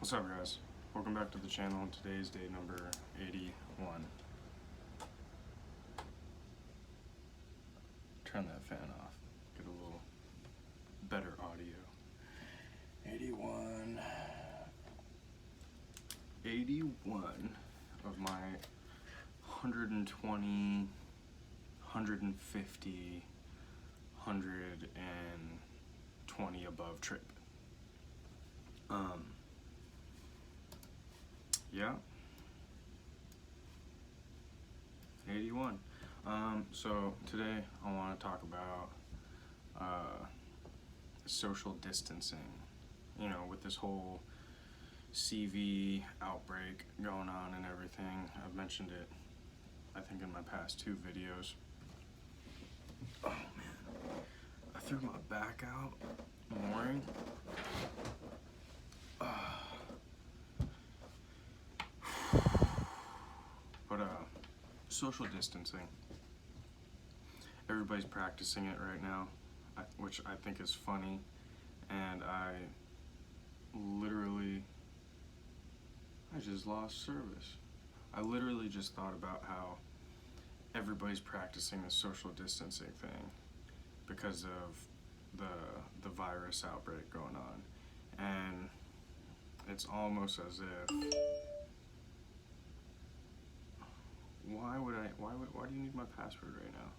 What's up, guys? Welcome back to the channel. Today's day number 81. Turn that fan off. Get a little better audio. 81 of my 120, 150, 120 above trip. Yeah, 81. So today I want to talk about social distancing. You know, with this whole CV outbreak going on and everything. I've mentioned it, I think, in my past 2 videos. Oh man, I threw my back out mooring. But social distancing. Everybody's practicing it right now, which I think is funny, and I just lost service. I literally just thought about how everybody's practicing the social distancing thing because of the virus outbreak going on, and it's almost as if why do you need my password right now?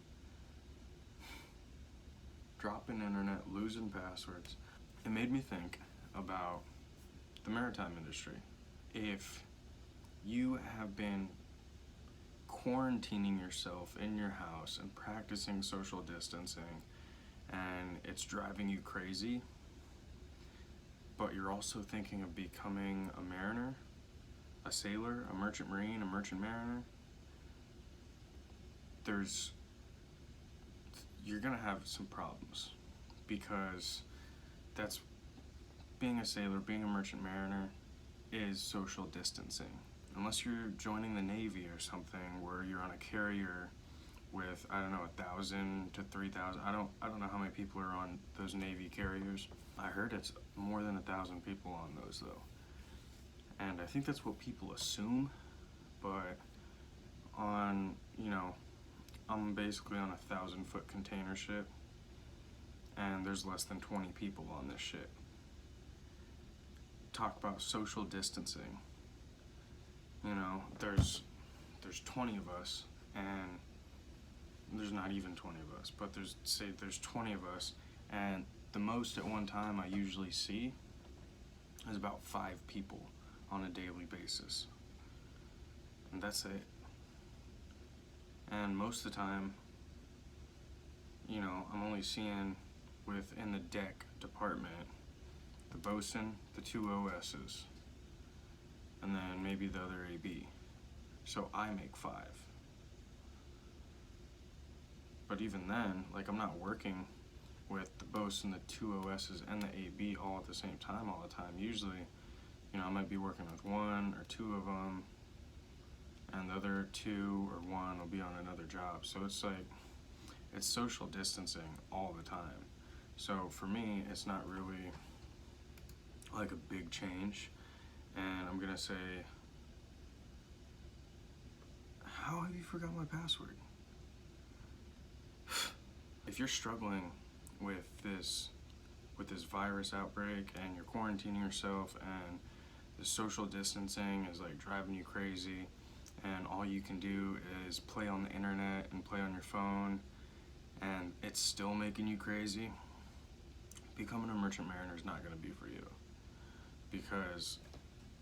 Dropping internet, losing passwords. It made me think about the maritime industry. If you have been quarantining yourself in your house and practicing social distancing and it's driving you crazy, but you're also thinking of becoming a mariner, a sailor, a merchant marine, a merchant mariner, you're gonna have some problems, because that's being a sailor, being a merchant mariner is social distancing. Unless you're joining the Navy or something where you're on a carrier with, I don't know, 1,000 to 3,000. I don't know how many people are on those Navy carriers. I heard it's more than 1,000 people on those though. And I think that's what people assume, but I'm basically on a 1,000-foot container ship, and there's less than 20 people on this ship. Talk about social distancing. You know, there's 20 of us, and there's not even 20 of us, but there's 20 of us, and the most at one time I usually see is about 5 people on a daily basis, and that's it. And most of the time, you know, I'm only seeing within the deck department the bosun, the 2 OSs, and then maybe the other AB. So I make 5. But even then, like, I'm not working with the bosun, the 2 OSs, and the AB all at the same time all the time. Usually, you know, I might be working with 1 or 2 of them, and the other 2 or 1 will be on another job. So it's like, it's social distancing all the time. So for me, it's not really like a big change. And I'm gonna say, how have you forgot my password? If you're struggling with this virus outbreak and you're quarantining yourself and the social distancing is like driving you crazy, and all you can do is play on the internet and play on your phone, and it's still making you crazy, becoming a merchant mariner is not going to be for you, because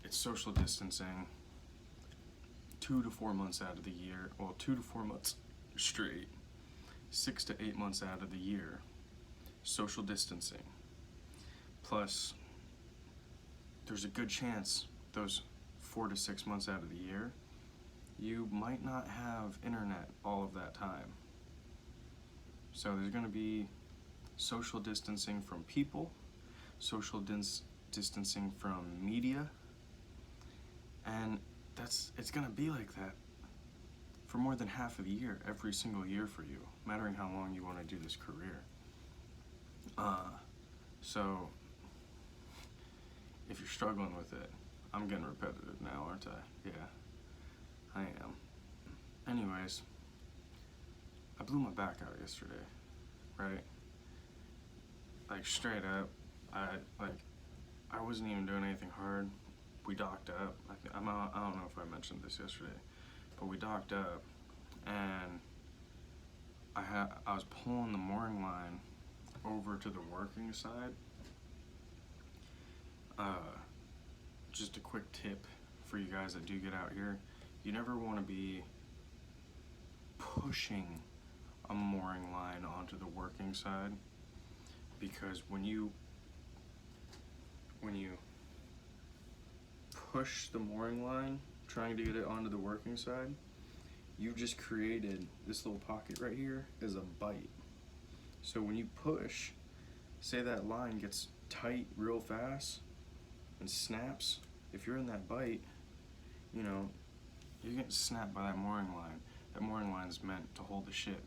it's social distancing 2 to 4 months out of the year. Well, 2 to 4 months straight, 6 to 8 months out of the year, social distancing. Plus, there's a good chance those 4 to 6 months out of the year, you might not have internet all of that time. So there's going to be social distancing from people, social distancing from media, and it's going to be like that for more than half of the year, every single year for you, mattering how long you want to do this career. So if you're struggling with it, I'm getting repetitive now, aren't I? Yeah, I am. Anyways, I blew my back out yesterday, right? Like straight up, I wasn't even doing anything hard. We docked up. I don't know if I mentioned this yesterday, but we docked up, and I was pulling the mooring line over to the working side. Just a quick tip for you guys that do get out here: you never want to be pushing a mooring line onto the working side, because when you push the mooring line trying to get it onto the working side, you just created this little pocket right here as a bite. So when you push, say that line gets tight real fast and snaps, if you're in that bite, you know, you're getting snapped by that mooring line. That mooring line is meant to hold the ship.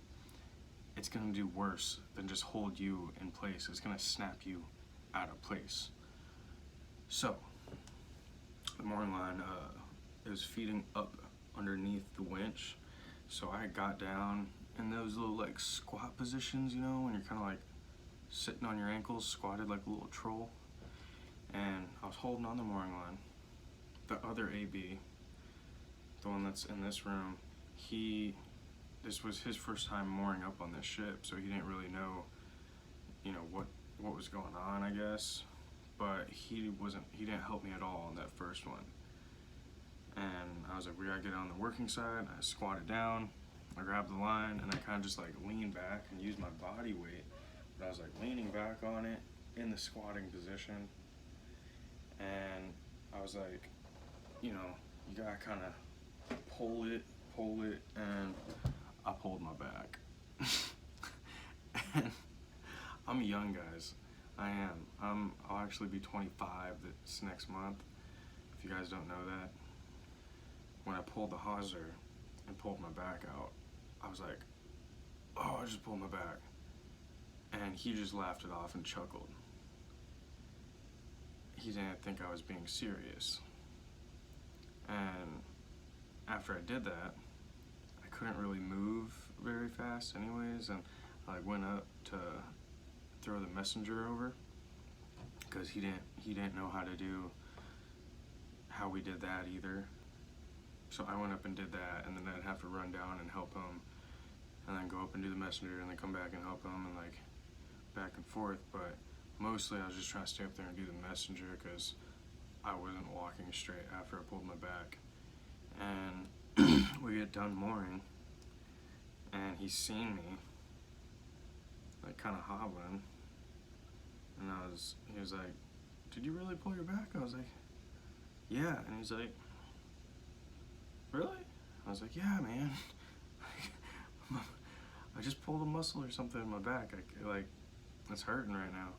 It's gonna do worse than just hold you in place. It's gonna snap you out of place. So, the mooring line is feeding up underneath the winch. So I got down in those little like squat positions, you know, when you're kind of like sitting on your ankles, squatted like a little troll. And I was holding on the mooring line. The other AB, the one that's in this room, this was his first time mooring up on this ship, so he didn't really know, you know, what was going on, I guess. But he didn't help me at all on that first one. And I was like, we gotta get on the working side. I squatted down, I grabbed the line, and I kind of just like leaned back and used my body weight. But I was like leaning back on it in the squatting position. And I was like, you know, you gotta kind of pull it, and I pulled my back. And I'm young, guys. I am. I'll actually be 25 this next month, if you guys don't know that. When I pulled the hawser and pulled my back out, I was like, oh, I just pulled my back. And he just laughed it off and chuckled. He didn't think I was being serious. And after I did that, I couldn't really move very fast anyways, and I went up to throw the messenger over, because he didn't know how we did that either. So I went up and did that, and then I'd have to run down and help him, and then go up and do the messenger, and then come back and help him, and like back and forth. But mostly I was just trying to stay up there and do the messenger, because I wasn't walking straight after I pulled my back. And we get done mooring, and he's seen me like kind of hobbling, and he was like, did you really pull your back? I was like, yeah. And he's like, really? I was like, yeah, man. I just pulled a muscle or something in my back. It's hurting right now.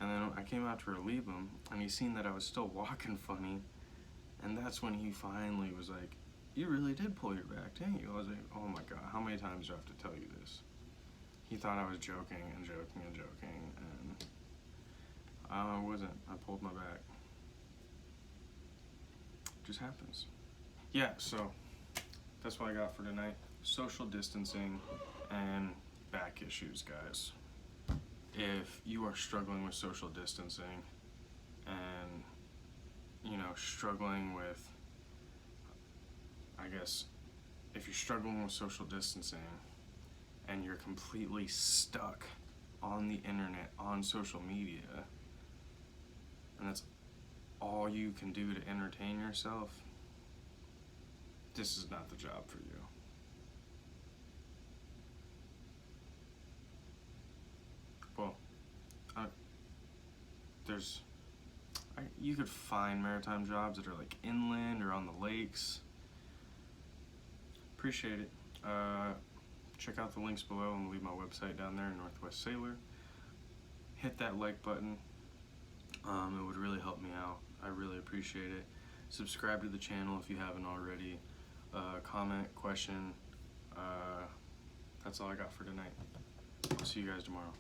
And then I came out to relieve him, and he seen that I was still walking funny, and that's when he finally was like, you really did pull your back, didn't you? I was like, oh my God, how many times do I have to tell you this? He thought I was joking, and I wasn't. I pulled my back. It just happens. Yeah, so that's what I got for tonight. Social distancing and back issues, guys. If you are struggling with social distancing and, you know, struggling with, I guess, if you're struggling with social distancing and you're completely stuck on the internet, on social media, and that's all you can do to entertain yourself, this is not the job for you. Well, you could find maritime jobs that are like inland or on the lakes. Appreciate it. Check out the links below, and leave my website down there, Northwest Sailor. Hit that like button. It would really help me out. I really appreciate it. Subscribe to the channel if you haven't already. Comment, question. That's all I got for tonight. I'll see you guys tomorrow.